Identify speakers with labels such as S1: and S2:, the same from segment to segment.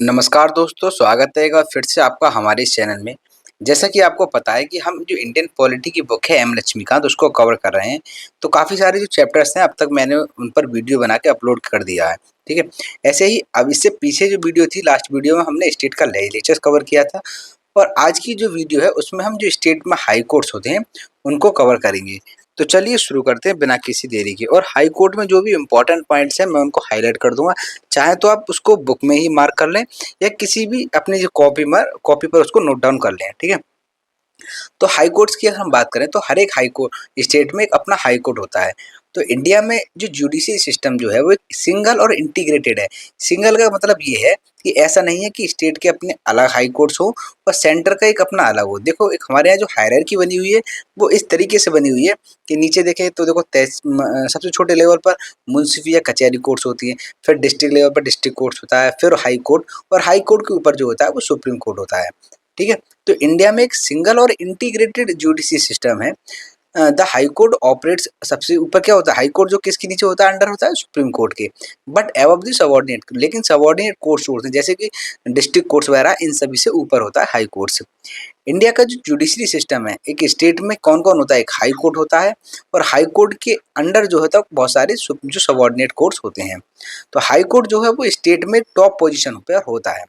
S1: नमस्कार दोस्तों, स्वागत है एक बार फिर से आपका हमारे इस चैनल में। जैसा कि आपको पता है कि हम जो इंडियन पॉलिटी की बुक है एम लक्ष्मीकांत उसको कवर कर रहे हैं। तो काफ़ी सारे जो चैप्टर्स हैं अब तक मैंने उन पर वीडियो बना के अपलोड कर दिया है, ठीक है? ऐसे ही अब इससे पीछे जो वीडियो थी लास्ट वीडियो में हमने स्टेट का लेजिस्लेचर कवर किया था और आज की जो वीडियो है उसमें हम जो स्टेट में हाई कोर्ट्स होते हैं उनको कवर करेंगे। तो चलिए शुरू करते हैं बिना किसी देरी के। और हाई कोर्ट में जो भी इम्पोर्टेंट पॉइंट्स हैं मैं उनको हाईलाइट कर दूंगा। चाहे तो आप उसको बुक में ही मार्क कर लें या किसी भी अपनी जो कॉपी पर उसको नोट डाउन कर लें, ठीक है? तो हाई कोर्ट्स की अगर हम बात करें तो हर एक हाई कोर्ट स्टेट में एक अपना हाई कोर्ट होता है। तो इंडिया में जो जुडिशरी सिस्टम जो है वो एक सिंगल और इंटीग्रेटेड है। सिंगल का मतलब ये है कि ऐसा नहीं है कि स्टेट के अपने अलग हाई कोर्ट्स हो और सेंटर का एक अपना अलग हो। देखो एक हमारे यहाँ जो हायरार्की बनी हुई है वो इस तरीके से बनी हुई है कि नीचे देखें तो देखो सबसे छोटे लेवल पर मुंसिफी या कचहरी कोर्ट्स होती हैं, फिर डिस्ट्रिक्ट लेवल पर डिस्ट्रिक्ट कोर्ट्स होता है, फिर हाई कोर्ट और हाई कोर्ट के ऊपर जो होता है वो सुप्रीम कोर्ट होता है, ठीक है? तो इंडिया में एक सिंगल और इंटीग्रेटेड जुडिशरी सिस्टम है। द हाई कोर्ट ऑपरेट्स सबसे ऊपर क्या होता है, हाई कोर्ट जो किसके नीचे होता है, अंडर होता है सुप्रीम कोर्ट के, बट अबव द सबऑर्डिनेट, लेकिन सबऑर्डिनेट कोर्ट्स होते हैं जैसे कि डिस्ट्रिक्ट कोर्ट्स वगैरह, इन सभी से ऊपर होता है हाई कोर्ट्स। इंडिया का जो जुडिशरी सिस्टम है, एक स्टेट में कौन कौन होता है, एक हाई कोर्ट होता है और हाई कोर्ट के अंडर जो होता है बहुत सारे जो सबऑर्डिनेट कोर्ट्स होते हैं। तो हाई कोर्ट जो है वो स्टेट में टॉप पोजिशन पर होता है।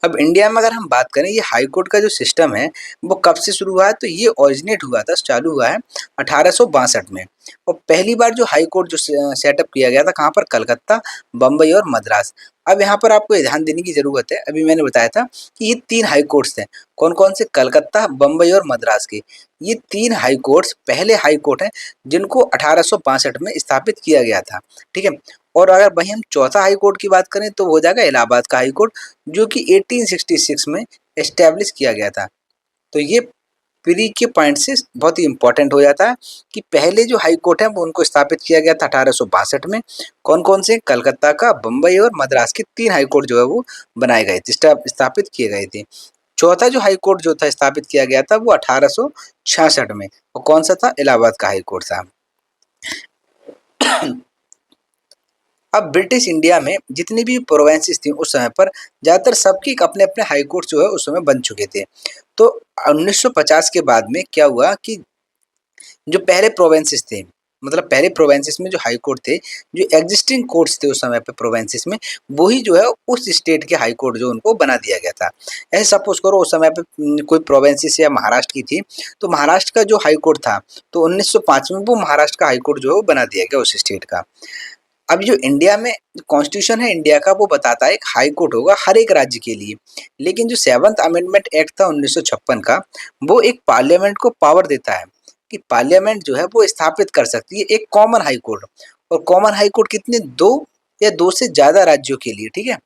S1: अब इंडिया में अगर हम बात करें ये हाई कोर्ट का जो सिस्टम है वो कब से शुरू हुआ है, तो ये ओरिजिनेट हुआ था, चालू हुआ है 1862 में। और पहली बार जो हाई कोर्ट जो सेटअप किया गया था कहाँ पर, कलकत्ता, बम्बई और मद्रास। अब यहाँ पर आपको ध्यान देने की जरूरत है, अभी मैंने बताया था कि ये तीन हाई कोर्ट्स थे, कौन कौन से, कलकत्ता, बम्बई और मद्रास के। ये तीन हाई कोर्ट्स पहले हाई कोर्ट हैं जिनको 1862 में स्थापित किया गया था, ठीक है? और अगर वहीं हम चौथा हाई कोर्ट की बात करें तो हो जाएगा इलाहाबाद का हाई कोर्ट, जो कि 1866 में एस्टैब्लिश किया गया था। तो ये प्री के पॉइंट से बहुत ही इंपॉर्टेंट हो जाता है कि पहले जो हाई कोर्ट है वो उनको स्थापित किया गया था 1862 में। कौन कौन से, कलकत्ता का, बम्बई और मद्रास के तीन हाई कोर्ट जो है वो बनाए गए थे, स्थापित किए गए थे। चौथा जो हाई कोर्ट जो था स्थापित किया गया था वो 1866 में, और कौन सा था, इलाहाबाद का हाई कोर्ट था। अब ब्रिटिश इंडिया में जितनी भी प्रोविंसेस थी उस समय पर ज़्यादातर सबके अपने अपने हाई कोर्ट जो है उस समय बन चुके थे। तो 1950 के बाद में क्या हुआ कि जो पहले प्रोविंसेस थे, मतलब पहले प्रोविंसेस में जो हाई कोर्ट थे, जो एग्जिस्टिंग कोर्ट्स थे उस समय पे प्रोविंसेस में, वही जो है उस स्टेट के हाई कोर्ट जो उनको बना दिया गया था। ऐसे सपोज करो उस समय पे कोई प्रोविंसेस या महाराष्ट्र की थी, तो महाराष्ट्र का जो हाई कोर्ट था तो 1905 में वो महाराष्ट्र का हाई कोर्ट जो है वो बना दिया गया उस स्टेट का। अब जो इंडिया में कॉन्स्टिट्यूशन है इंडिया का वो बताता है एक हाई कोर्ट होगा हर एक राज्य के लिए, लेकिन जो सेवंथ अमेंडमेंट एक्ट था 1956 का, वो एक पार्लियामेंट को पावर देता है कि पार्लियामेंट जो है वो स्थापित कर सकती है एक कॉमन हाई कोर्ट। और कॉमन हाई कोर्ट कितने, दो या दो से ज्यादा राज्यों के लिए, ठीक है,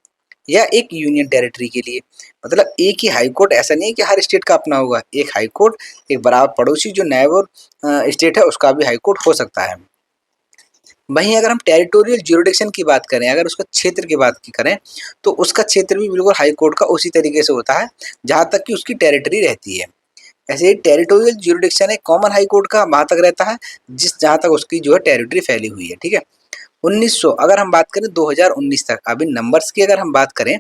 S1: या एक यूनियन टेरिटरी के लिए। मतलब एक ही हाई कोर्ट, ऐसा नहीं है कि हर स्टेट का अपना होगा, एक हाई कोर्ट एक बराबर पड़ोसी जो नेबर स्टेट है उसका भी हाई कोर्ट हो सकता है। वहीं अगर हम टेरिटोरियल ज्यूरिडिक्शन की बात करें, अगर उसका क्षेत्र की बात करें, तो उसका क्षेत्र भी बिल्कुल हाई कोर्ट का उसी तरीके से होता है जहाँ तक कि उसकी टेरिटरी रहती है। ऐसे ही टेरिटोरियल ज्यूरिडिक्शन एक कॉमन हाई कोर्ट का वहाँ तक रहता है जिस जहाँ तक उसकी जो है टेरिटरी फैली हुई है, ठीक है। 1900 अगर हम बात करें 2019 तक, अभी नंबर्स की अगर हम बात करें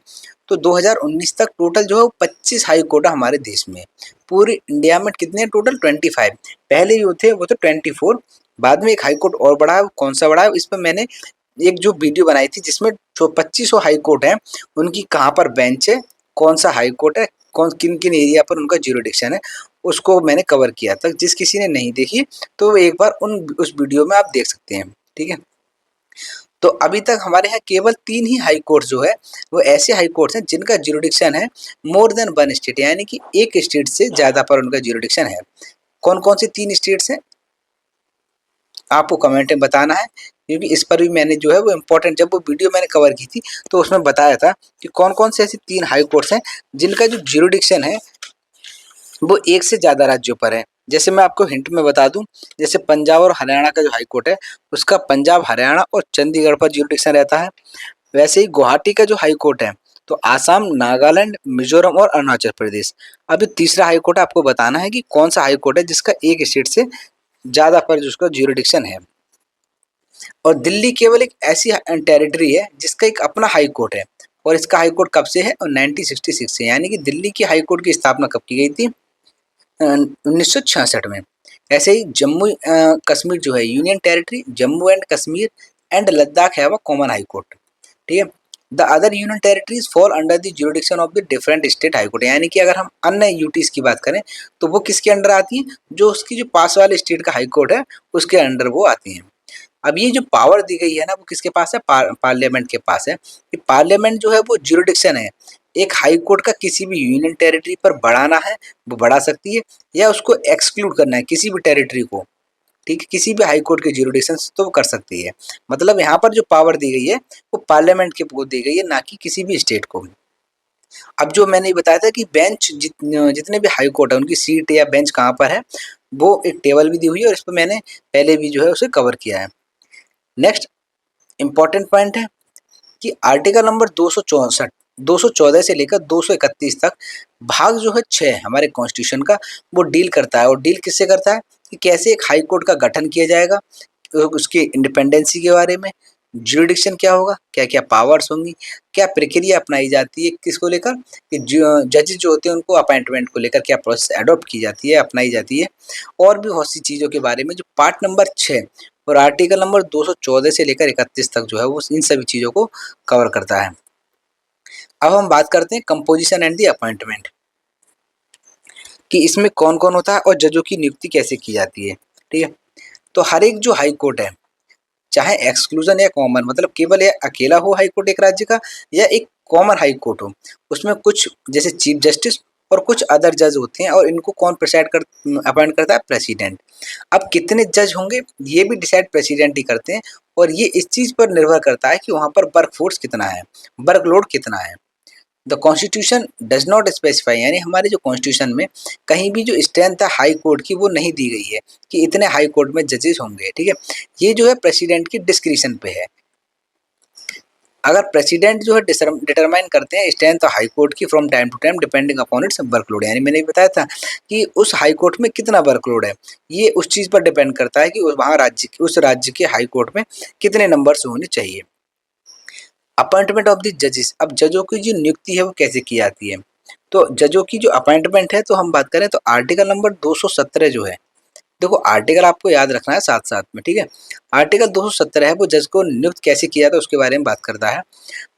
S1: तो 2019 तक टोटल जो है 25 हाई कोर्ट है हमारे देश में। पूरी इंडिया में कितने टोटल, 25। पहले जो थे वो तो 24, बाद में एक हाई कोर्ट और बढ़ा है, कौन सा बढ़ा है इस पर मैंने एक जो वीडियो बनाई थी जिसमें जो 2500 हाई कोर्ट है उनकी कहाँ पर बेंच है, कौन सा हाई कोर्ट है, कौन किन किन एरिया पर उनका ज्यूरिडिक्शन है, उसको मैंने कवर किया था। जिस किसी ने नहीं देखी तो एक बार उस वीडियो में आप देख सकते हैं, ठीक है। तो अभी तक हमारे यहाँ केवल तीन ही हाई कोर्ट जो है वो ऐसे हाई कोर्ट्स हैं जिनका ज्यूरिडिक्शन है मोर देन वन स्टेट, यानी कि एक स्टेट से ज़्यादा पर उनका ज्यूरिडिक्शन है। कौन कौन से तीन स्टेट्स हैं आपको कमेंट में बताना है, क्योंकि इस पर भी मैंने जो है वो इम्पोर्टेंट, जब वो वीडियो मैंने कवर की थी तो उसमें बताया था कि कौन कौन से ऐसे तीन हाई कोर्ट्स हैं जिनका जो ज्यूरिडिक्शन है वो एक से ज़्यादा राज्यों पर है। जैसे मैं आपको हिंट में बता दूं, जैसे पंजाब और हरियाणा का जो हाई कोर्ट है उसका पंजाब, हरियाणा और चंडीगढ़ पर ज्यूरिडिक्शन रहता है। वैसे ही गुवाहाटी का जो हाई कोर्ट है तो आसाम, नागालैंड, मिजोरम और अरुणाचल प्रदेश। अभी तीसरा हाई कोर्ट आपको बताना है कि कौन सा हाई कोर्ट है जिसका एक स्टेट से ज़्यादा पर जिसका ज्यूरिडिक्शन है। और दिल्ली केवल एक ऐसी टेरिटरी है जिसका एक अपना हाई कोर्ट है, और इसका हाई कोर्ट कब से है? और 1966 से, यानी कि दिल्ली की हाई कोर्ट की स्थापना कब की गई थी? 1966 में। ऐसे ही जम्मू कश्मीर जो है union territory, Jammu and Kashmir and Ladakh है वो कॉमन हाई कोर्ट, ठीक है। The other union territories fall under the jurisdiction of the different state high court, यानी कि अगर हम अन्य यूटीज की बात करें तो वो किसके अंडर आती हैं? जो उसकी जो पास वाले स्टेट का हाई कोर्ट है उसके अंडर वो आती हैं। अब ये जो पावर दी गई है ना वो किसके पास है? पार्लियामेंट के पास है। कि पार्लियामेंट जो है वो ज्यूरिडिक्शन है, एक हाई कोर्ट का किसी भी यूनियन टेरिटरी पर बढ़ाना है वो बढ़ा सकती है, या उसको एक्सक्लूड करना है किसी भी टेरिटरी को, ठीक है, किसी भी हाई कोर्ट के ज्यूरिडिक्शन से तो वो कर सकती है। मतलब यहाँ पर जो पावर दी गई है वो पार्लियामेंट के को दी गई है, ना कि किसी भी स्टेट को। अब जो मैंने बताया था कि जितने भी हाई कोर्ट है उनकी सीट या बेंच कहाँ पर है, वो एक टेबल भी दी हुई है और इस पर मैंने पहले भी जो है उसे कवर किया है। नेक्स्ट इंपॉर्टेंट पॉइंट है कि आर्टिकल नंबर 214 से लेकर 231 तक भाग जो है 6 हमारे कॉन्स्टिट्यूशन का वो डील करता है। और डील किससे करता है? कि कैसे एक हाई कोर्ट का गठन किया जाएगा, उसकी इंडिपेंडेंसी के बारे में, ज्यूरिडिक्शन क्या होगा, क्या क्या पावर्स होंगी, क्या प्रक्रिया अपनाई जाती है किसको लेकर, कि जजेस जो होते हैं उनको अपॉइंटमेंट को लेकर क्या प्रोसेस अडॉप्ट की जाती है, अपनाई जाती है, और भी बहुत सी चीज़ों के बारे में जो पार्ट नंबर 6 और आर्टिकल नंबर 214 से लेकर 31 तक जो है वो इन सभी चीज़ों को कवर करता है। अब हम बात करते हैं कंपोजिशन एंड दी अपॉइंटमेंट, कि इसमें कौन कौन होता है और जजों की नियुक्ति कैसे की जाती है, ठीक है। तो हर एक जो हाई कोर्ट है, चाहे एक्सक्लूजन या कॉमन, मतलब केवल या अकेला हो हाई कोर्ट एक राज्य का, या एक कॉमन हाई कोर्ट हो, उसमें कुछ जैसे चीफ जस्टिस और कुछ अदर जज होते हैं, और इनको कौन प्रेसाइड कर अपॉइंट करता है? प्रेसिडेंट। अब कितने जज होंगे ये भी डिसाइड प्रेसिडेंट ही करते हैं, और ये इस चीज़ पर निर्भर करता है कि वहाँ पर वर्क फोर्स कितना है, वर्कलोड कितना है। The constitution does not specify, यानी हमारे जो कॉन्स्टिट्यूशन में कहीं भी जो स्ट्रेंथ है हाई कोर्ट की वो नहीं दी गई है कि इतने हाई कोर्ट में जजेस होंगे, ठीक है। ये जो है प्रेसिडेंट की डिस्क्रिप्शन पे है। अगर प्रेसिडेंट जो है डिटरमाइन करते हैं स्ट्रेंथ हाई कोर्ट की from time to time depending upon its workload, यानी मैंने बताया था कि उस हाई कोर्ट में कितना वर्कलोड है, ये उस चीज़ पर डिपेंड करता है कि वहाँ उस राज्य के हाई कोर्ट में कितने नंबर्स होने चाहिए। अपॉइंटमेंट ऑफ द जजेस, अब जजों की जो नियुक्ति है वो कैसे की जाती है? तो जजों की जो अपॉइंटमेंट है तो हम बात करें तो आर्टिकल नंबर 217 जो है, देखो आर्टिकल आपको याद रखना है साथ साथ में, ठीक है। आर्टिकल 217 है वो जज को नियुक्त कैसे किया जाता है उसके बारे में बात करता है।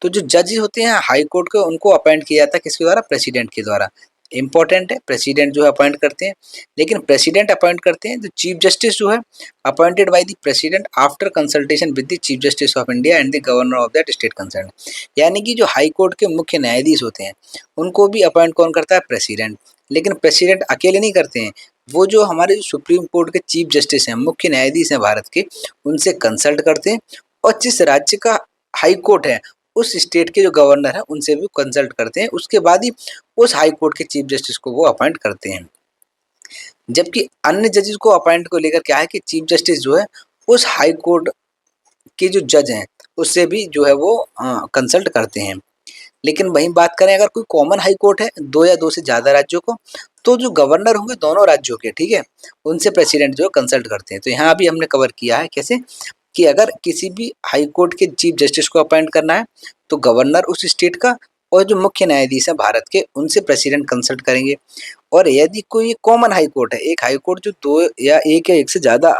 S1: तो जो जज होते हैं हाई कोर्ट के उनको अपॉइंट किया जाता है किसके द्वारा? प्रेसिडेंट के द्वारा। इंपॉर्टेंट है, प्रेसिडेंट जो है अपॉइंट करते हैं, लेकिन प्रेसिडेंट अपॉइंट करते हैं, तो चीफ जस्टिस जो है appointed by the president after consultation with the chief justice of India and the governor of that state concern, यानी कि जो हाई कोर्ट के मुख्य न्यायाधीश होते हैं उनको भी अपॉइंट कौन करता है? प्रेसिडेंट। लेकिन प्रेसिडेंट अकेले नहीं करते हैं, वो जो हमारे सुप्रीम कोर्ट के चीफ जस्टिस हैं, मुख्य न्यायाधीश हैं भारत के, उनसे कंसल्ट करते हैं, और जिस राज्य का हाई कोर्ट है उस स्टेट के जो गवर्नर हैं उनसे भी कंसल्ट करते हैं, उसके बाद ही उस हाई कोर्ट के चीफ जस्टिस को वो अपॉइंट करते हैं। जबकि अन्य जजेस को अपॉइंट को लेकर क्या है कि चीफ जस्टिस जो है उस हाई कोर्ट के जो जज हैं उससे भी जो है वो कंसल्ट करते हैं। लेकिन वहीं बात करें अगर कोई कॉमन हाई कोर्ट है दो या दो से ज़्यादा राज्यों को, तो जो गवर्नर होंगे दोनों राज्यों के, ठीक है, उनसे प्रेसिडेंट जो है कंसल्ट करते हैं। तो यहाँ भी हमने कवर किया है कैसे, कि अगर किसी भी हाई कोर्ट के चीफ जस्टिस को अपॉइंट करना है तो गवर्नर उस स्टेट का और जो मुख्य न्यायाधीश है भारत के उनसे प्रेसिडेंट कंसल्ट करेंगे। और यदि कोई कॉमन हाई कोर्ट है, एक हाई कोर्ट जो दो या एक से ज़्यादा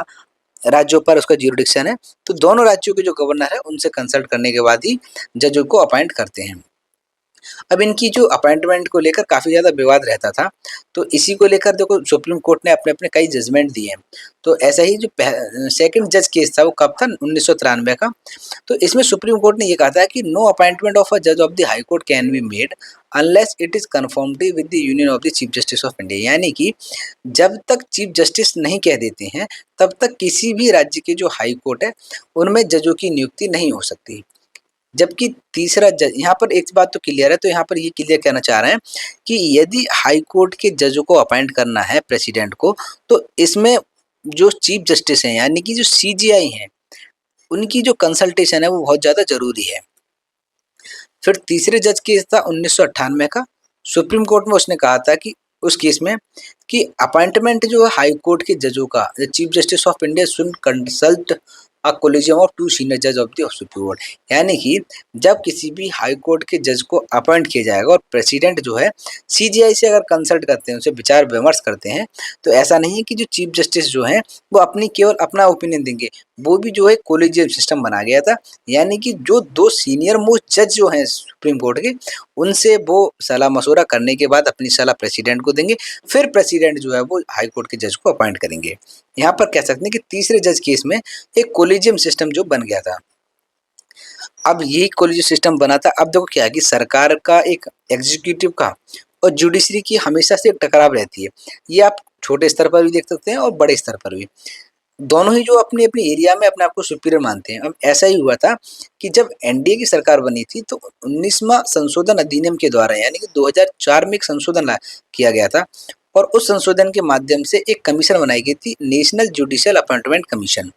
S1: राज्यों पर उसका ज्यूरिडिक्शन है, तो दोनों राज्यों के जो गवर्नर है उनसे कंसल्ट करने के बाद ही जजों को अपॉइंट करते हैं। अब इनकी जो अपॉइंटमेंट को लेकर काफ़ी ज़्यादा विवाद रहता था, तो इसी को लेकर देखो सुप्रीम कोर्ट ने अपने-अपने कई जजमेंट दिए हैं। तो ऐसा ही जो सेकंड जज केस था वो कब था? 1993 का। तो इसमें सुप्रीम कोर्ट ने ये कहा था कि नो अपॉइंटमेंट ऑफ अ जज of the high court can be made unless it is confirmed with the union of the chief justice of India, यानी कि जब तक चीफ जस्टिस नहीं कह देते हैं, तब तक किसी भी राज्य के जो हाई कोर्ट है, उनमें जजों की नियुक्ति नहीं हो सकती। जबकि तीसरा जज, यहाँ पर एक बात तो क्लियर है, तो यहाँ पर ये क्लियर कहना चाह रहे हैं कि यदि हाई कोर्ट के जजों को अपॉइंट करना है प्रेसिडेंट को, तो इसमें जो चीफ जस्टिस हैं यानी कि जो सीजीआई हैं, उनकी जो कंसल्टेशन है वो बहुत ज़्यादा ज़रूरी है। फिर तीसरे जज केस था 1998 का, सुप्रीम कोर्ट में उसने कहा था कि उस केस में कि अपॉइंटमेंट जो है हाई कोर्ट के जजों का, the chief justice of India should consult a collegium of two senior जज ऑफ द सुप्रीम कोर्ट। यानी कि जब किसी भी हाई कोर्ट के जज को अपॉइंट किया जाएगा और प्रेसिडेंट जो है सीजीआई से अगर कंसल्ट करते हैं, उनसे विचार विमर्श करते हैं, तो ऐसा नहीं है कि जो चीफ जस्टिस जो हैं वो अपनी केवल अपना ओपिनियन देंगे। वो भी जो है कोलिजियम सिस्टम बना गया था, यानी कि जो 2 सीनियर मोस्ट जज जो हैं सुप्रीम कोर्ट के, उनसे वो सलाह-मशवरा करने के बाद अपनी सलाह प्रेसिडेंट को देंगे, फिर प्रेसिडेंट जो है वो हाई कोर्ट के जज को अपॉइंट करेंगे। यहाँ पर कह सकते हैं कि तीसरे जज केस में एक कोलिजियम सिस्टम जो बन गया था। अब यही कोलिजियम सिस्टम बना था। अब देखो क्या है कि सरकार का एक एग्जीक्यूटिव का और जुडिशरी की हमेशा से एक टकराव रहती है। ये आप छोटे स्तर पर भी देख सकते हैं और बड़े स्तर पर भी। दोनों ही जो अपनी-अपनी एरिया में अपने आप को सुपीरियर मानते हैं। अब ऐसा ही हुआ था कि जब एनडीए की सरकार बनी थी तो 19वां संशोधन अधिनियम के द्वारा यानी कि 2004 में एक संशोधन किया गया था और उस संशोधन के माध्यम से एक कमीशन बनाई गई थी, नेशनल जुडिशियल अपॉइंटमेंट कमीशन।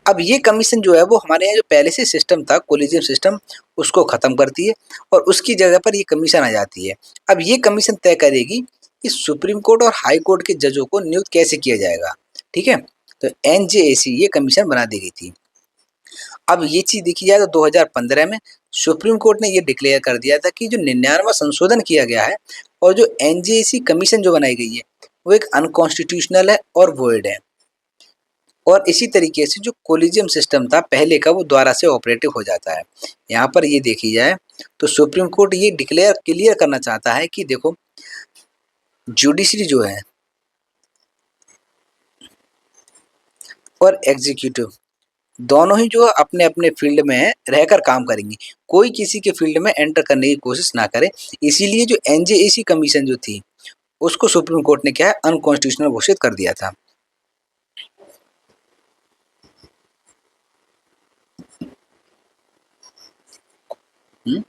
S1: अब ये कमीशन जो है वो हमारे यहाँ जो पहले से सिस्टम था कोलिजियम सिस्टम, उसको ख़त्म करती है और उसकी जगह पर ये कमीशन आ जाती है। अब ये कमीशन तय करेगी कि सुप्रीम कोर्ट और हाई कोर्ट के जजों को नियुक्त कैसे किया जाएगा, ठीक है? तो एनजेएसी ये कमीशन बना दी गई थी। अब ये चीज़ देखी जाए तो 2015 में सुप्रीम कोर्ट ने ये डिक्लेयर कर दिया था कि जो 99वां संशोधन किया गया है और जो एनजेएसी कमीशन जो बनाई गई है, वो एक अनकॉन्स्टिट्यूशनल है और वॉइड है। और इसी तरीके से जो कोलिजियम सिस्टम था पहले का, वो दोबारा से ऑपरेटिव हो जाता है। यहाँ पर ये देखी जाए तो सुप्रीम कोर्ट ये क्लियर करना चाहता है कि देखो जुडिशरी जो है और एग्जीक्यूटिव दोनों ही जो अपने-अपने फील्ड में रहकर काम करेंगी। कोई किसी के फील्ड में एंटर करने की कोशिश ना करे। इसीलिए जो एनजेएसी कमीशन जो थी, उसको सुप्रीम कोर्ट ने क्या है अनकॉन्स्टिट्यूशनल घोषित कर दिया था। हुँ?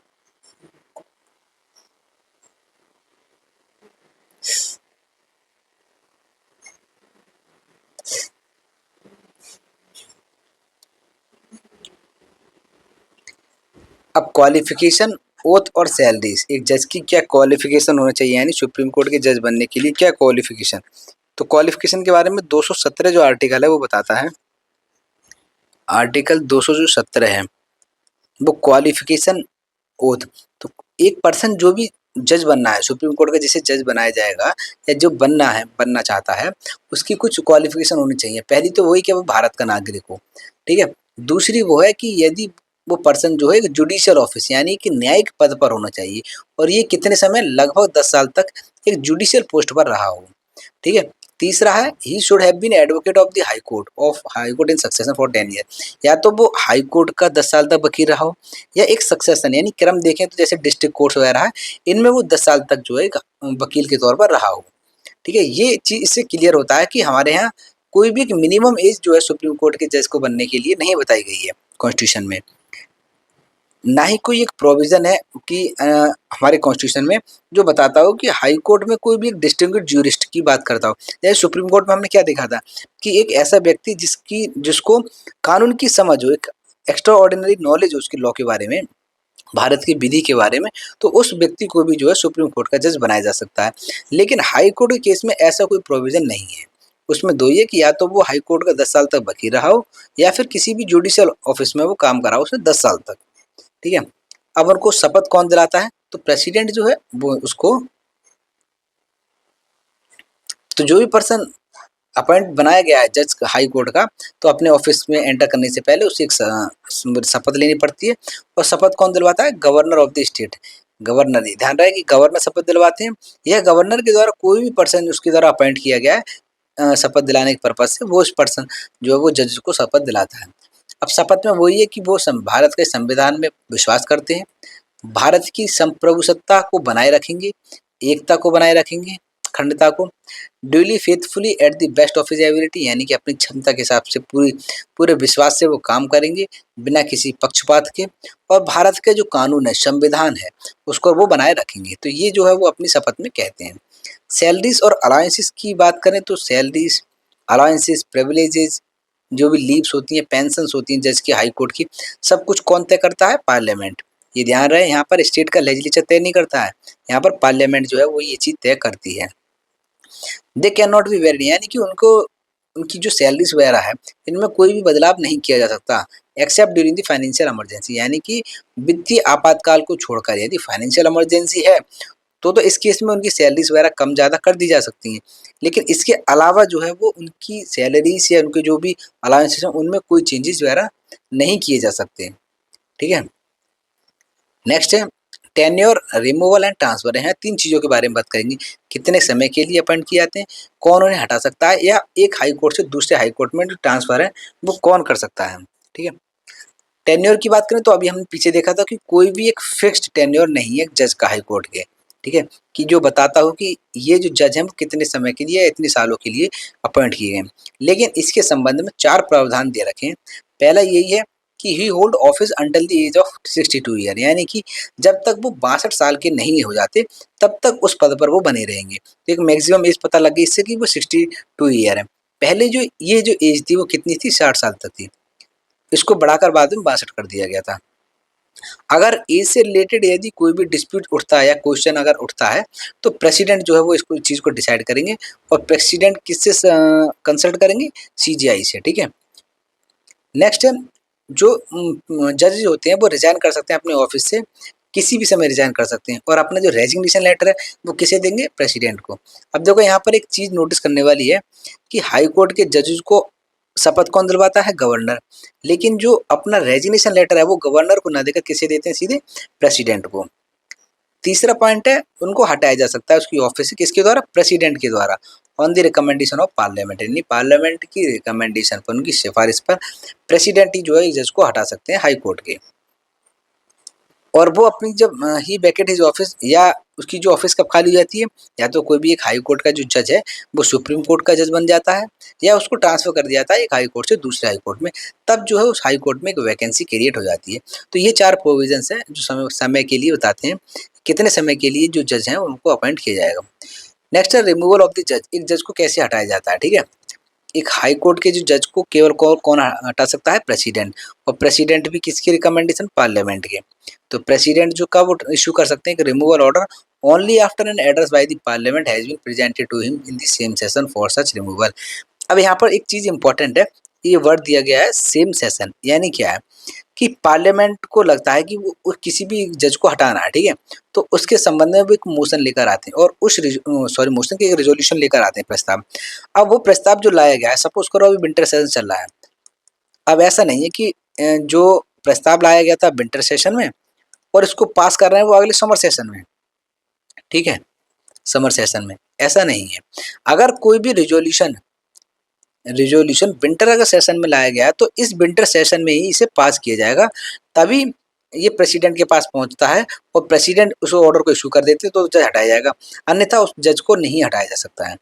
S1: अब क्वालिफ़िकेशन, ओथ और सैलरीज़, एक जज की क्या क्वालिफ़िकेशन होना चाहिए यानी सुप्रीम कोर्ट के जज बनने के लिए क्या क्वालिफ़िकेशन? तो क्वालिफ़िकेशन के बारे में 217 जो आर्टिकल है वो बताता है। आर्टिकल 217 है, वो क्वालिफ़िकेशन, ओथ। तो एक पर्सन जो भी जज बनना है, सुप्रीम कोर्ट का जिसे जज बनाया जाएगा या जो बनना चाहता है, उसकी कुछ क्वालिफ़िकेशन होनी चाहिए। पहली तो वही कि वो भारत का नागरिक हो, ठीक है? दूसरी वो है कि यदि वो पर्सन जो है एक जुडिशियल ऑफिस यानी कि न्यायिक पद पर होना चाहिए और ये कितने समय लगभग 10 साल तक एक जुडिशियल पोस्ट पर रहा हो, ठीक है? तीसरा है he should have been advocate of high court in succession for 10 year. या तो वो हाई कोर्ट का 10 साल तक वकील रहा हो या एक सक्सेशन यानी क्रम देखें तो जैसे डिस्ट्रिक्ट कोर्ट्स वगैरह है, इनमें वो 10 साल तक जो है एक वकील के तौर पर रहा हो, ठीक है? ये चीज़ इससे क्लियर होता है कि हमारे यहाँ कोई भी एक मिनिमम एज जो है सुप्रीम कोर्ट के जज को बनने के लिए नहीं बताई गई है कॉन्स्टिट्यूशन में। ना ही कोई एक प्रोविज़न है कि हमारे कॉन्स्टिट्यूशन में जो बताता हो कि हाई कोर्ट में कोई भी एक डिस्टिंग्विश्ड ज्यूरिस्ट की बात करता हो। जैसे सुप्रीम कोर्ट में हमने क्या देखा था कि एक ऐसा व्यक्ति जिसको कानून की समझ हो, एक एक्स्ट्रा ऑर्डिनरी नॉलेज हो उसके लॉ के बारे में, भारत की विधि के बारे में, तो उस व्यक्ति को भी जो है सुप्रीम कोर्ट का जज बनाया जा सकता है। लेकिन हाई कोर्ट के केस में ऐसा कोई प्रोविज़न नहीं है। उसमें 2 ही है कि या तो वो हाई कोर्ट का 10 साल तक वकील रहा हो या फिर किसी भी जुडिशियल ऑफिस में वो काम करा हो उसने 10 साल तक। ठीक है? अब उनको शपथ कौन दिलाता है? तो प्रेसिडेंट जो है वो उसको, तो जो भी पर्सन अपॉइंट बनाया गया है जज हाई कोर्ट का, तो अपने ऑफिस में एंटर करने से पहले उसे एक शपथ लेनी पड़ती है और शपथ कौन दिलवाता है? Governor of the state. Governor ही, ध्यान रहे कि गवर्नर शपथ दिलवाते हैं। यह गवर्नर के द्वारा कोई भी पर्सन उसके द्वारा अपॉइंट किया गया है शपथ दिलाने के पर्पज से, वो उस पर्सन जो है वो जज को शपथ दिलाता है। अब शपथ में वही है कि वो भारत के संविधान में विश्वास करते हैं, भारत की संप्रभुसत्ता को बनाए रखेंगे, एकता को बनाए रखेंगे, अखंडता को, duly faithfully at the best of his ability यानी कि अपनी क्षमता के हिसाब से पूरे विश्वास से वो काम करेंगे बिना किसी पक्षपात के, और भारत के जो कानून है, संविधान है, उसको वो बनाए रखेंगे। तो ये जो है वो अपनी शपथ में कहते हैं। सैलरीज और अलाउंसेस की बात करें तो सैलरीज, अलाउंसेस, प्रिविलेजेस, जो भी लीव्स होती हैं, पेंशन्स होती हैं जज की, हाई कोर्ट की, सब कुछ कौन तय करता है? पार्लियामेंट। ये ध्यान रहे यहाँ पर स्टेट का लेजिस्लेचर तय नहीं करता है, यहाँ पर पार्लियामेंट जो है वो ये चीज़ तय करती है। They can not be varied यानी कि उनको उनकी जो सैलरीज़ वगैरह है, इनमें कोई भी बदलाव नहीं किया जा सकता accept during the financial emergency, यानी कि वित्तीय आपातकाल को छोड़कर यदि फाइनेंशियल इमरजेंसी है, तो इस केस में उनकी सैलरीज़ वगैरह कम-ज़्यादा कर दी जा सकती हैं। लेकिन इसके अलावा जो है वो उनकी सैलरीज़ या उनके जो भी अलाउंसेस हैं, उनमें कोई चेंजेज़ वगैरह नहीं किए जा सकते। ठीक है? नेक्स्ट है टेन्योर, रिमूवल एंड ट्रांसफर। यहाँ 3 चीज़ों के बारे में बात करेंगे। कितने समय के लिए अपॉइंट किए जाते हैं, कौन उन्हें हटा सकता है या एक हाई कोर्ट से दूसरे हाई कोर्ट में जो ट्रांसफ़र है, वो कौन कर सकता है। ठीक है? टेन्योर की बात करें तो अभी हमने पीछे देखा था कि कोई भी एक फिक्स्ड टेन्योर नहीं है जज का हाई कोर्ट के, ठीक है? कि जो बताता हो कि ये जो जज हैं वो कितने समय के लिए या इतने सालों के लिए अपॉइंट किए गए हैं। लेकिन इसके संबंध में 4 प्रावधान दे रखे हैं। पहला यही है कि he hold office until the age of 62 year, यानी कि जब तक वो 62 साल के नहीं हो जाते तब तक उस पद पर वो बने रहेंगे। तो एक मैक्सिमम एज पता लग गई इससे कि वो 62 ईयर है। पहले जो ये जो एज थी वो कितनी थी, 60 साल तक थी। इसको बढ़ाकर बाद में 62 कर दिया गया था। अगर एज से रिलेटेड यदि कोई भी डिस्प्यूट उठता है या क्वेश्चन अगर उठता है, तो प्रेसिडेंट जो है वो इसको चीज़ को डिसाइड करेंगे और प्रेसिडेंट किससे कंसल्ट करेंगे, सीजीआई से। ठीक है? नेक्स्ट है जो जजेस होते हैं वो रिजाइन कर सकते हैं अपने ऑफिस से, किसी भी समय रिजाइन कर सकते हैं और अपना जो रेजिग्नेशन लेटर है वो किसे देंगे, प्रेसिडेंट को। अब देखो यहाँ पर एक चीज़ नोटिस करने वाली है कि हाई कोर्ट के जजेस को शपथ कौन दिलवाता है, गवर्नर। लेकिन जो अपना रेजिग्नेशन लेटर है वो गवर्नर को ना देकर किसे देते हैं, सीधे प्रेसिडेंट को। तीसरा पॉइंट है उनको हटाया जा सकता है उसकी ऑफिस से, किसके द्वारा, प्रेसिडेंट के द्वारा, on the recommendation of parliament, यानी पार्लियामेंट की रिकमेंडेशन पर, उनकी सिफारिश पर प्रेसिडेंट ही जो है जज को हटा सकते हैं हाई कोर्ट के। और वो अपनी जब ही वैकेट हिज ऑफिस, या उसकी जो ऑफिस कब खाली हो जाती है, या तो कोई भी एक हाई कोर्ट का जो जज है वो सुप्रीम कोर्ट का जज बन जाता है, या उसको ट्रांसफर कर दिया जाता है एक हाई कोर्ट से दूसरे हाई कोर्ट में, तब जो है उस हाई कोर्ट में एक वैकेंसी क्रिएट हो जाती है। तो ये 4 प्रोविजंस हैं जो समय समय के लिए बताते हैं कितने समय के लिए जो जज हैं उनको अपॉइंट किया जाएगा। नेक्स्ट है रिमूवल ऑफ द जज। एक जज को कैसे हटाया जाता है, ठीक है? एक हाई कोर्ट के जो जज को केवल कौन हटा सकता है, प्रेसिडेंट। और प्रेसिडेंट भी किसकी रिकमेंडेशन, पार्लियामेंट के। तो प्रेसिडेंट जो कब इशू कर सकते हैं कि removal order only after an address by the parliament has been presented to him in the same session for such removal. अब यहाँ पर एक चीज इंपॉर्टेंट है, ये वर्ड दिया गया है सेम सेशन, यानी क्या है कि पार्लियामेंट को लगता है कि वो किसी भी जज को हटाना है, ठीक है? तो उसके संबंध में वो एक मोशन लेकर आते हैं और उस मोशन के एक रेजोल्यूशन लेकर आते हैं, प्रस्ताव। अब वो प्रस्ताव जो लाया गया है, सपोज करो अभी विंटर सेशन चल रहा है। अब ऐसा नहीं है कि जो प्रस्ताव लाया गया था विंटर सेशन में और इसको पास कर रहे हैं वो अगले समर सेशन में, ठीक है? समर सेशन में ऐसा नहीं है। अगर कोई भी रिजोल्यूशन रिजोल्यूशन विंटर अगर सेशन में लाया गया है तो इस विंटर सेशन में ही इसे पास किया जाएगा, तभी ये प्रेसिडेंट के पास पहुंचता है और प्रेसिडेंट उस ऑर्डर को इशू कर देते हैं तो जज हटाया जाएगा, अन्यथा उस जज को नहीं हटाया जा सकता है।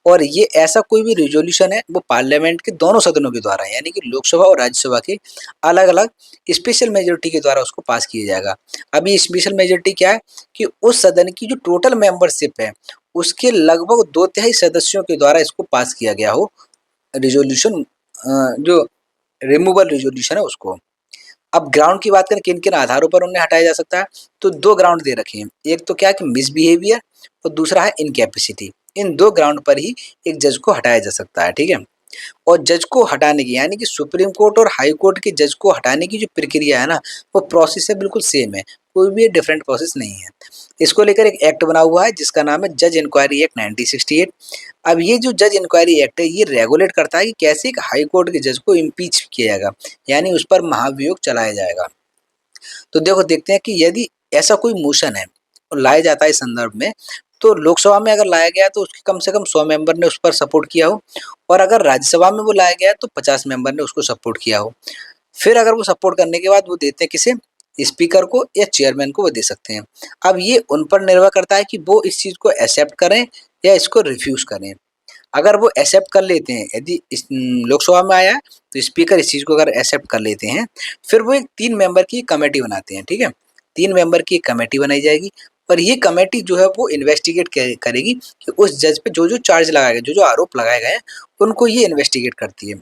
S1: और ये ऐसा कोई भी रिजोल्यूशन है वो पार्लियामेंट के दोनों सदनों के द्वारा, यानी कि लोकसभा और राज्यसभा के अलग अलग स्पेशल मेजोरिटी के द्वारा उसको पास किया जाएगा। अब ये स्पेशल मेजोरिटी क्या है कि उस सदन की जो टोटल मेंबरशिप है उसके लगभग 2/3 सदस्यों के द्वारा इसको पास किया गया हो, रिजोल्यूशन जो रिमूवल रिजोल्यूशन है उसको। अब ग्राउंड की बात करें किन किन आधारों पर उन्हें हटाया जा सकता है, तो 2 ग्राउंड दे रखे हैं। एक तो क्या है कि मिसबिहेवियर और दूसरा है इनकैपेसिटी। इन 2 ग्राउंड पर ही एक जज को हटाया जा सकता है, ठीक है? और जज को हटाने की, यानी कि सुप्रीम कोर्ट और हाई कोर्ट के जज को हटाने की जो प्रक्रिया है ना, वो प्रोसेस है बिल्कुल सेम है, कोई भी डिफरेंट प्रोसेस नहीं है। इसको लेकर एक एक्ट बना हुआ है जिसका नाम है जज इंक्वायरी एक्ट 1968। अब ये जो जज इंक्वायरी एक्ट है ये रेगुलेट करता है कि कैसे एक हाई कोर्ट के जज को इम्पीच किया जाएगा, यानी उस पर महाभियोग चलाया जाएगा। तो देखो देखते हैं कि यदि ऐसा कोई मोशन है और लाया जाता है इस संदर्भ में, तो लोकसभा में अगर लाया गया तो उसके कम से कम 100 मेंबर ने उस पर सपोर्ट किया हो, और अगर राज्यसभा में वो लाया गया तो 50 मेंबर ने उसको सपोर्ट किया हो। फिर अगर वो सपोर्ट करने के बाद वो देते हैं किसे, स्पीकर को या चेयरमैन को वो दे सकते हैं। अब ये उन पर निर्भर करता है कि वो इस चीज़ को एक्सेप्ट करें या इसको रिफ्यूज़ करें। अगर वो एक्सेप्ट कर लेते हैं, यदि इस लोकसभा में आया है तो स्पीकर इस चीज़ को अगर एक्सेप्ट कर लेते हैं, फिर वो एक 3 मेंबर की कमेटी बनाते हैं, ठीक है? 3 मेंबर की एक कमेटी बनाई जाएगी और ये कमेटी जो है वो इन्वेस्टिगेट करेगी कि उस जज पे जो-जो चार्ज लगाए गए, जो-जो आरोप लगाए गए हैं, उनको ये इन्वेस्टिगेट करती है।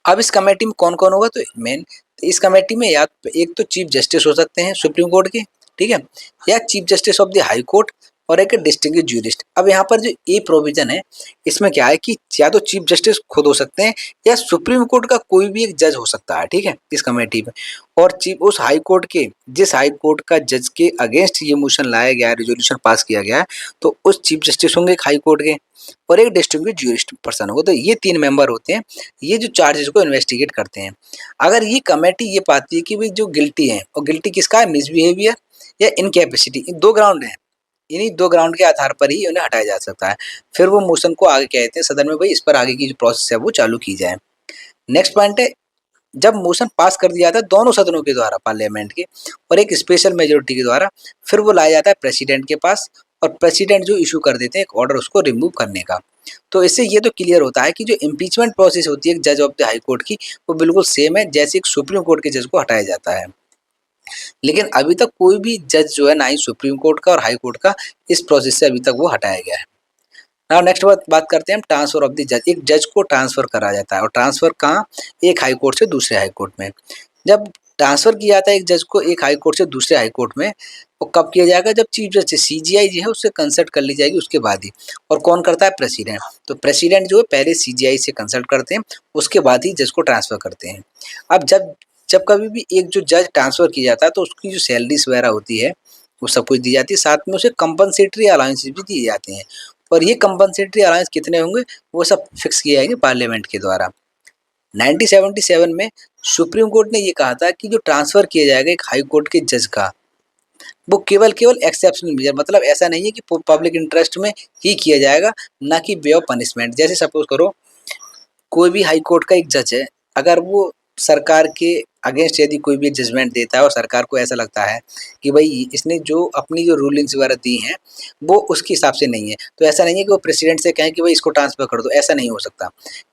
S1: अब इस कमेटी में कौन-कौन होगा, तो मेन इस कमेटी में या एक तो चीफ जस्टिस हो सकते हैं सुप्रीम कोर्ट के, ठीक है? या chief justice of the high court, और एक है डिस्टिंग्विश्ड ज्यूरिस्ट। अब यहाँ पर जो ये प्रोविजन है, इसमें क्या है कि या तो चीफ जस्टिस खुद हो सकते हैं या सुप्रीम कोर्ट का कोई भी एक जज हो सकता है, ठीक है, इस कमेटी में। और चीफ उस हाई कोर्ट के जिस हाई कोर्ट का जज के अगेंस्ट ये मोशन लाया गया है, रेजोल्यूशन पास किया गया है, तो उस चीफ जस्टिस होंगे एक हाई कोर्ट के, और एक डिस्टिंग्विश्ड ज्यूरिस्ट पर्सन होगा। तो ये 3 मेंबर होते हैं, ये जो चार्जेस को इन्वेस्टिगेट करते हैं। अगर ये कमेटी ये पाती है कि भाई जो गिल्टी है, और गिल्टी किसका है, मिसबिहेवियर या इनकैपेसिटी, इन 2 ग्राउंड हैं। इन्हीं 2 ग्राउंड के आधार पर ही उन्हें हटाया जा सकता है। फिर वो मोशन को आगे कहते हैं सदन में, भाई इस पर आगे की जो प्रोसेस है वो चालू की जाए। नेक्स्ट पॉइंट है, जब मोशन पास कर दिया जाता है दोनों सदनों के द्वारा पार्लियामेंट के और एक स्पेशल मेजोरिटी के द्वारा, फिर वो लाया जाता है प्रेसिडेंट के पास, और प्रेसिडेंट जो इशू कर देते हैं एक ऑर्डर उसको रिमूव करने का। तो इससे ये तो क्लियर होता है कि जो इम्पीचमेंट प्रोसेस होती है जज ऑफ द हाई कोर्ट की, वो बिल्कुल सेम है जैसे एक सुप्रीम कोर्ट के जज को हटाया जाता है। लेकिन अभी तक कोई भी जज जो है, ना ही सुप्रीम कोर्ट का और हाई कोर्ट का, इस प्रोसेस से अभी तक वो हटाया गया है। नाउ नेक्स्ट बात करते हैं हम ट्रांसफर ऑफ द जज। एक जज को ट्रांसफर करा जाता है, और ट्रांसफर कहाँ, एक हाई कोर्ट से दूसरे हाई कोर्ट में। जब ट्रांसफर किया जाता है एक जज को एक हाई कोर्ट से दूसरे हाई कोर्ट में, वो कब किया जाएगा, जब चीफ जस्टिस सीजीआई जो है उससे कंसल्ट कर ली जाएगी उसके बाद ही। और कौन करता है, प्रेसिडेंट। तो प्रेसिडेंट जो है पहले सीजीआई से कंसल्ट करते हैं, उसके बाद ही जज को ट्रांसफर करते हैं। अब जब जब कभी भी एक जो जज ट्रांसफर किया जाता है, तो उसकी जो सैलरीज वगैरह होती है वो सब कुछ दी जाती है, साथ में उसे कंपनसेटरी अलाउंसेस भी दिए जाते हैं। और ये कंपनसेटरी अलाउंस कितने होंगे, वो सब फिक्स किए जाएंगे पार्लियामेंट के द्वारा। 1977 में सुप्रीम कोर्ट ने ये कहा था कि जो ट्रांसफर किया जाएगा एक हाई कोर्ट के जज का, वो केवल केवल एक्सेप्शनल मेजर, मतलब ऐसा नहीं है कि पब्लिक इंटरेस्ट में ही किया जाएगा, ना कि वे ऑफ पनिशमेंट। जैसे सपोज करो कोई भी हाई कोर्ट का एक जज है, अगर वो सरकार के अगेंस्ट यदि कोई भी जजमेंट देता है और सरकार को ऐसा लगता है कि भाई इसने जो अपनी जो रूलिंग्स वगैरह दी हैं वो उसके हिसाब से नहीं है, तो ऐसा नहीं है कि वो प्रेसिडेंट से कहें कि भाई इसको ट्रांसफर कर दो, ऐसा नहीं हो सकता।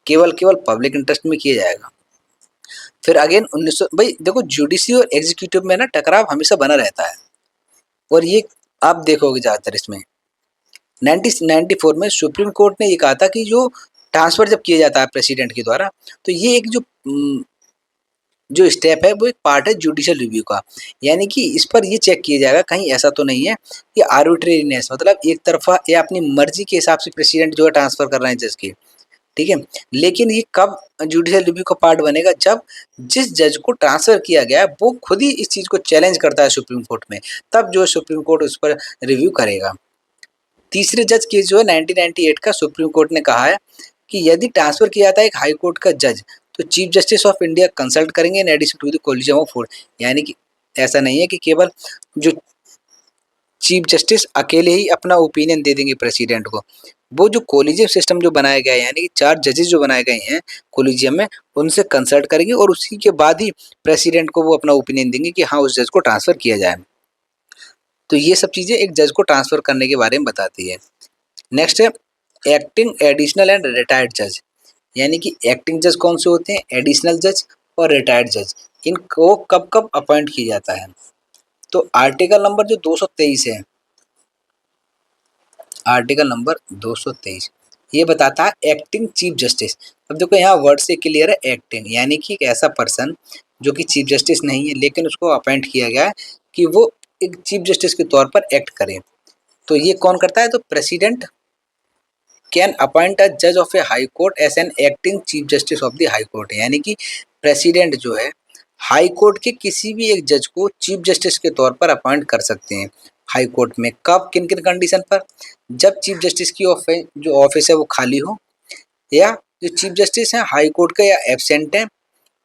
S1: केवल केवल पब्लिक इंटरेस्ट में किया जाएगा। फिर अगेन 1900, भाई देखो जुडिशरी और एग्जीक्यूटिव में ना टकराव हमेशा बना रहता है, और ये आप देखोगे ज़्यादातर इसमें। 1994 में सुप्रीम कोर्ट ने ये कहा था कि जो ट्रांसफर जब किया जाता है प्रेसिडेंट के द्वारा, तो ये एक जो स्टेप है वो एक पार्ट है जुडिशियल रिव्यू का। यानी कि इस पर ये चेक किया जाएगा कहीं ऐसा तो नहीं है कि आर्बिट्रेरीनेस, मतलब एक तरफा या अपनी मर्जी के हिसाब से प्रेसिडेंट जो है ट्रांसफर कर रहे हैं जज के, ठीक है। लेकिन ये कब जुडिशियल रिव्यू का पार्ट बनेगा, जब जिस जज को ट्रांसफर किया गया है वो खुद ही इस चीज़ को चैलेंज करता है सुप्रीम कोर्ट में, तब जो है सुप्रीम कोर्ट उस पर रिव्यू करेगा। तीसरे जज केस जो है 1998 का, सुप्रीम कोर्ट ने कहा है कि यदि ट्रांसफर किया जाता है एक हाई कोर्ट का जज, तो chief justice of India consult करेंगे in addition to the collegium of 4। यानी कि ऐसा नहीं है कि केवल जो चीफ जस्टिस अकेले ही अपना ओपिनियन दे देंगे प्रेसिडेंट को। वो जो कोलिजियम सिस्टम जो बनाया गया है, यानी कि 4 जजेस जो बनाए गए हैं कोलिजियम में, उनसे कंसल्ट करेंगे और उसी के बाद ही प्रेसिडेंट को वो अपना ओपिनियन देंगे कि हाँ उस जज को ट्रांसफर किया जाए। तो ये सब चीज़ें एक जज को ट्रांसफर करने के बारे में बताती है। नेक्स्ट है एक्टिंग, एडिशनल एंड रिटायर्ड जज। यानी कि एक्टिंग जज कौन से होते हैं, एडिशनल जज और रिटायर्ड जज, इनको कब कब अपॉइंट किया जाता है। तो आर्टिकल नंबर जो 223 है, आर्टिकल नंबर 223 ये बताता है एक्टिंग चीफ जस्टिस। अब देखो यहाँ वर्ड से क्लियर है, एक्टिंग यानी कि एक ऐसा पर्सन जो कि चीफ जस्टिस नहीं है लेकिन उसको अपॉइंट किया गया है कि वो एक चीफ जस्टिस के तौर पर एक्ट करे। तो ये कौन करता है, तो प्रेसिडेंट कैन अपॉइंट अ जज of a high court as an acting chief justice of the high court. यानी कि प्रेसिडेंट जो है हाई कोर्ट के किसी भी एक जज को चीफ जस्टिस के तौर पर अपॉइंट कर सकते हैं हाई कोर्ट में। कब, किन किन कंडीशन पर, जब चीफ जस्टिस की जो ऑफिस है वो खाली हो, या जो चीफ जस्टिस हैं हाई कोर्ट के या एबसेंट हैं,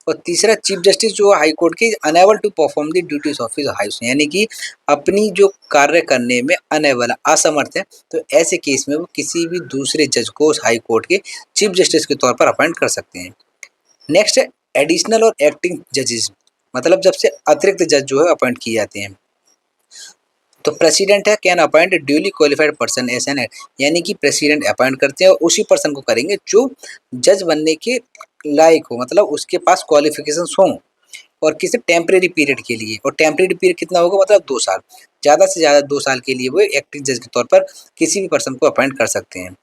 S1: और तीसरा चीफ जस्टिस जो हाई कोर्ट के unable to perform the duties of his house, यानी कि अपनी जो कार्य करने में अनेबल, असमर्थ है, तो ऐसे केस में वो किसी भी दूसरे जज को उस हाई कोर्ट के चीफ जस्टिस के तौर पर अपॉइंट कर सकते हैं। नेक्स्ट है एडिशनल और एक्टिंग जजेस, मतलब जब से अतिरिक्त जज जो है अपॉइंट किए जाते हैं। तो प्रेसिडेंट है can appoint duly qualified person as an, यानी कि प्रेसिडेंट अपॉइंट करते हैं और उसी पर्सन को करेंगे जो जज बनने के लायक हो, मतलब उसके पास क्वालिफिकेशंस हों, और किसी टेम्परेरी पीरियड के लिए। और टेम्परेरी पीरियड कितना होगा, मतलब 2 साल, ज़्यादा से ज़्यादा 2 साल के लिए वो एक्टिंग जज के तौर पर किसी भी पर्सन को अपॉइंट कर सकते हैं।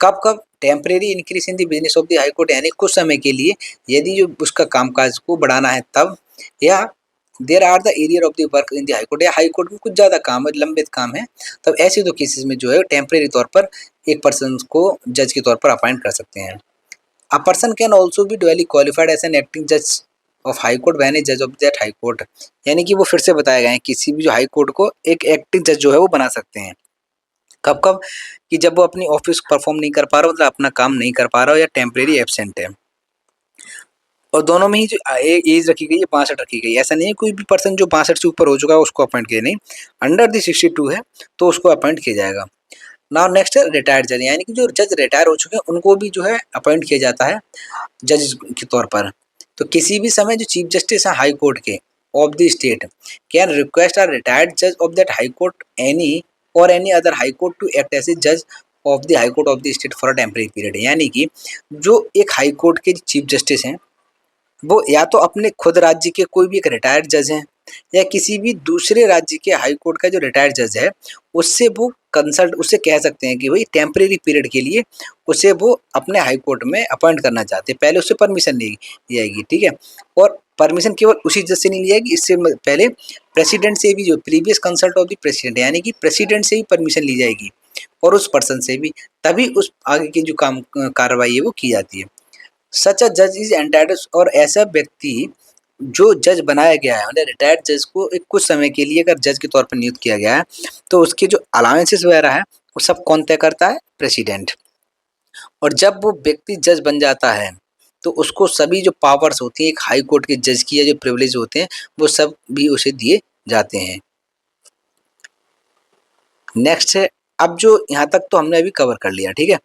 S1: कब कब, temporary increase in the business of the high court, यानी कुछ समय के लिए यदि जो उसका कामकाज को बढ़ाना है तब, या there are the area of the work in the high court, या हाई कोर्ट में कुछ ज़्यादा काम है, लंबित काम है, तब ऐसे तो केसेस में जो है टेम्परेरी तौर पर एक पर्सन को जज के तौर पर अपॉइंट कर सकते हैं। A person can also be डुअली qualified as an acting जज ऑफ हाई कोर्ट व्हेन ए जज ऑफ दैट हाई कोर्ट, यानी कि वो फिर से बताए गए हैं किसी भी जो हाई कोर्ट को एक एक्टिंग जज जो है वो बना सकते हैं। कब कब? कि जब वो अपनी ऑफिस परफॉर्म नहीं कर पा रहा हो, मतलब अपना काम नहीं कर पा रहा हो, या टेम्परेरी एब्सेंट है। और दोनों में ही जो एज रखी गई है 62 रखी गई है। ऐसा नहीं है कोई भी पर्सन जो 62 से ऊपर हो चुका है उसको अपॉइंट किया, नहीं, अंडर द 62 है तो उसको अपॉइंट किया जाएगा। नाउ नेक्स्ट है रिटायर्ड जज, यानी कि जो जज रिटायर हो चुके हैं उनको भी जो है अपॉइंट किया जाता है जज के तौर पर। तो किसी भी समय जो चीफ जस्टिस हैं हाई कोर्ट के of the state can request a retired जज of that high court any और any other high court to act as a जज of the high court of the state for a temporary period, यानी कि जो एक high court के chief justice हैं वो या तो अपने खुद राज्य के कोई भी एक रिटायर्ड जज हैं, या किसी भी दूसरे राज्य के हाई कोर्ट का जो रिटायर्ड जज है उससे वो कंसल्ट उससे कह सकते हैं कि भाई टेम्परेरी पीरियड के लिए उसे वो अपने हाई कोर्ट में अपॉइंट करना चाहते हैं। पहले उससे परमिशन ली जाएगी, ठीक है, और परमिशन केवल उसी जज से नहीं ली जाएगी, इससे पहले प्रेसिडेंट से भी, जो previous consult of the president, यानी कि प्रेसिडेंट से भी परमिशन ली जाएगी और उस पर्सन से भी, तभी उस आगे की जो काम कार्रवाई है वो की जाती है। सच अ जज इज एंटाइटल्ड, और ऐसा व्यक्ति जो जज बनाया गया है, मतलब रिटायर्ड जज को एक कुछ समय के लिए अगर जज के तौर पर नियुक्त किया गया है तो उसके जो अलाउंसेस वगैरह है वो सब कौन तय करता है? प्रेसिडेंट। और जब वो व्यक्ति जज बन जाता है तो उसको सभी जो पावर्स होती हैं एक हाई कोर्ट के जज की, या जो प्रिविलेज होते हैं वो सब भी उसे दिए जाते हैं। नेक्स्ट है, अब जो यहाँ तक तो हमने अभी कवर कर लिया, ठीक है।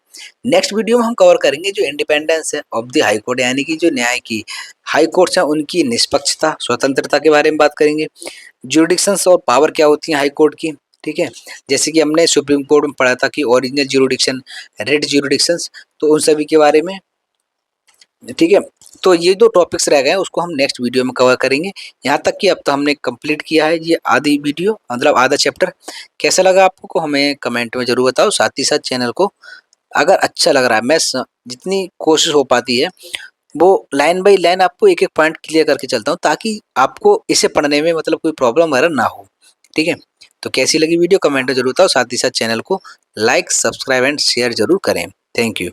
S1: नेक्स्ट वीडियो में हम कवर करेंगे जो इंडिपेंडेंस है ऑफ द हाई कोर्ट, यानी कि जो न्याय की हाई कोर्ट्स हैं उनकी निष्पक्षता, स्वतंत्रता के बारे में बात करेंगे। ज्यूरिडिक्शंस और पावर क्या होती हैं हाई कोर्ट की, ठीक है। जैसे कि हमने सुप्रीम कोर्ट में पढ़ा था कि ओरिजिनल ज्यूरिडिक्शन, रेड ज्यूरिडिक्शंस, तो उन सभी के बारे में, ठीक है। तो ये 2 टॉपिक्स रह गए हैं, उसको हम नेक्स्ट वीडियो में कवर करेंगे। यहाँ तक कि अब तो हमने कंप्लीट किया है ये आधी वीडियो, मतलब आधा चैप्टर। कैसा लगा आपको को हमें कमेंट में ज़रूर बताओ। साथ ही साथ चैनल को अगर अच्छा लग रहा है, मैं जितनी कोशिश हो पाती है वो लाइन बाय लाइन आपको एक-एक पॉइंट क्लियर करके चलता हूँ, ताकि आपको इसे पढ़ने में मतलब कोई प्रॉब्लम वगैरह ना हो, ठीक है। तो कैसी लगी वीडियो कमेंट में ज़रूर बताओ। साथ ही साथ चैनल को लाइक, सब्सक्राइब एंड शेयर ज़रूर करें। Thank you.